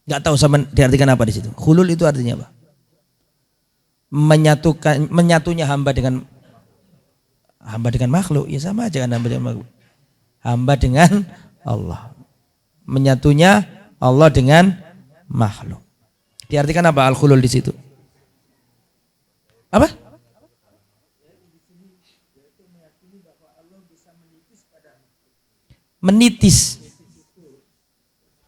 Nggak tahu sama diartikan apa di situ. Hulul itu artinya apa? Menyatunya hamba dengan makhluk. Ya sama aja kan hamba dengan makhluk. Hamba dengan Allah. Menyatunya Allah dengan makhluk. Diartikan apa al-hulul di situ? Apa? Menitis.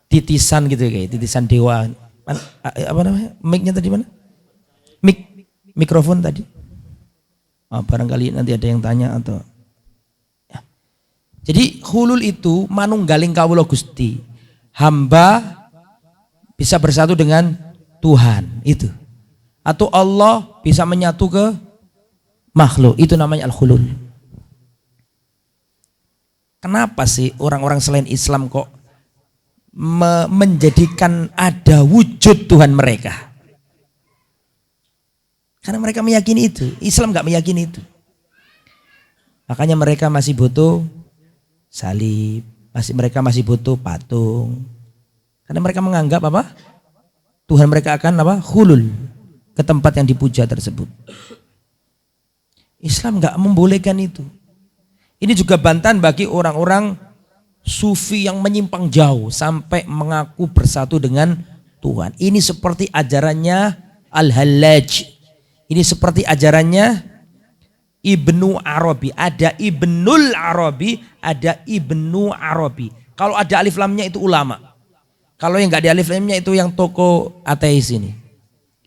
Titisan gitu kayak titisan dewa. Apa namanya? Mic-nya tadi mana? Mikrofon tadi. Barangkali nanti ada yang tanya atau ya. Jadi hulul itu manunggaling kawula Gusti. Hamba bisa bersatu dengan Tuhan itu. Atau Allah bisa menyatu ke makhluk. Itu namanya al-hulul. Kenapa sih orang-orang selain Islam kok menjadikan ada wujud Tuhan mereka? Karena mereka meyakini itu. Islam nggak meyakini itu. Makanya mereka masih butuh salib, mereka masih butuh patung. Karena mereka menganggap apa? Tuhan mereka akan apa? Hulul ke tempat yang dipuja tersebut. Islam nggak membolehkan itu. Ini juga bantahan bagi orang-orang sufi yang menyimpang jauh sampai mengaku bersatu dengan Tuhan. Ini seperti ajarannya Al-Hallaj. Ini seperti ajarannya Ibnu Arabi. Ada Ibnul Arabi, ada Ibnu Arabi. Kalau ada alif lamnya itu ulama. Kalau yang nggak ada alif lamnya itu yang toko ateis ini.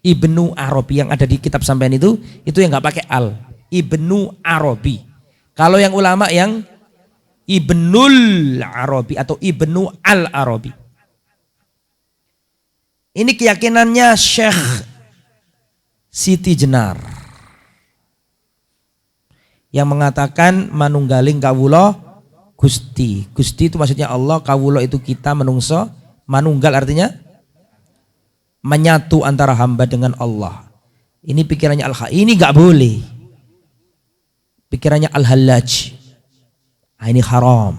Ibnu Arabi yang ada di kitab sampean itu yang nggak pakai al. Ibnu Arabi. Kalau yang ulama yang Ibnul Arabi atau Ibnu Al-Arabi. Ini keyakinannya Syekh Siti Jenar yang mengatakan manunggaling kawula Gusti. Gusti itu maksudnya Allah, kawula itu kita menungso, manunggal artinya menyatu antara hamba dengan Allah. Ini pikirannya ini nggak boleh. Pikirannya Al-Hallaj. Ini haram.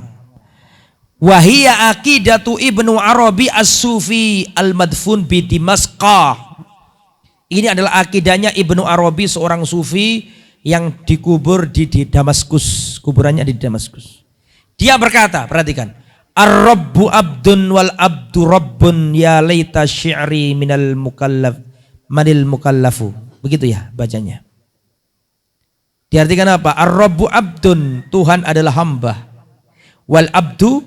Wahia aqidatu Ibnu Arabi As-Sufi Al-Madfun bi Dimasqah. Ini adalah akidahnya Ibnu Arabi, seorang sufi yang dikubur di Damaskus. Kuburannya di Damaskus. Dia berkata, perhatikan. Ar-Rabbu abdun wal abdu rabbun ya laita syi'ri minal mukallafu. Begitu ya bacanya. Diartikan apa? Ar-Rabbu abdun, Tuhan adalah hamba. Wal abdu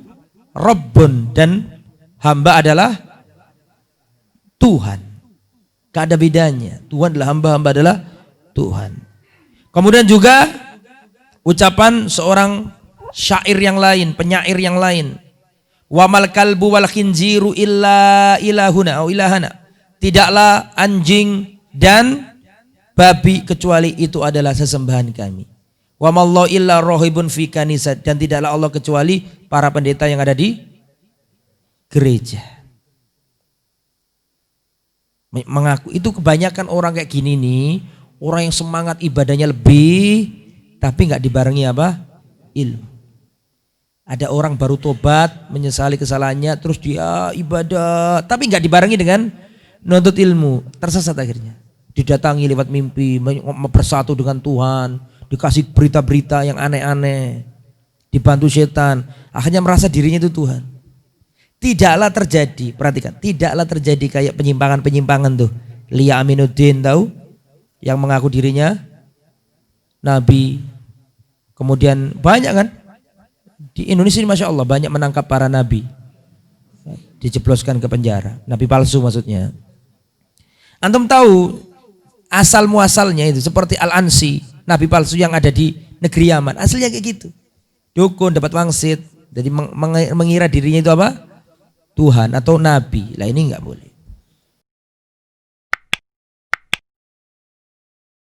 rabbun, dan hamba adalah Tuhan. Gak ada bedanya. Tuhan adalah hamba, hamba adalah Tuhan. Kemudian juga ucapan seorang syair yang lain, penyair yang lain. Wamal kalbu wal khinziru illa ilahuna atau ilahana. Tidaklah anjing dan babi kecuali itu adalah sesembahan kami. Wamallahu illa rohibun fi kanisat, dan tidaklah Allah kecuali para pendeta yang ada di gereja. Mengaku itu kebanyakan orang kayak gini nih, orang yang semangat ibadahnya lebih tapi nggak dibarengi apa? Ilmu. Ada orang baru tobat, menyesali kesalahannya, terus dia ibadah tapi nggak dibarengi dengan nuntut ilmu, tersesat akhirnya. Didatangi lewat mimpi, bersatu dengan Tuhan, dikasih berita-berita yang aneh-aneh, dibantu setan, akhirnya merasa dirinya itu Tuhan. Tidaklah terjadi, perhatikan, tidaklah terjadi kayak penyimpangan-penyimpangan tuh. Lia Aminuddin tahu, yang mengaku dirinya Nabi. Kemudian banyak kan, di Indonesia ini Masya Allah banyak menangkap para Nabi. Dijebloskan ke penjara, Nabi palsu maksudnya. Antum tahu asal muasalnya itu seperti Al-Ansi, Nabi palsu yang ada di negeri Yaman. Aslinya kayak gitu. Dukun dapat wangsit, jadi mengira dirinya itu apa? Tuhan atau Nabi. Lah ini enggak boleh.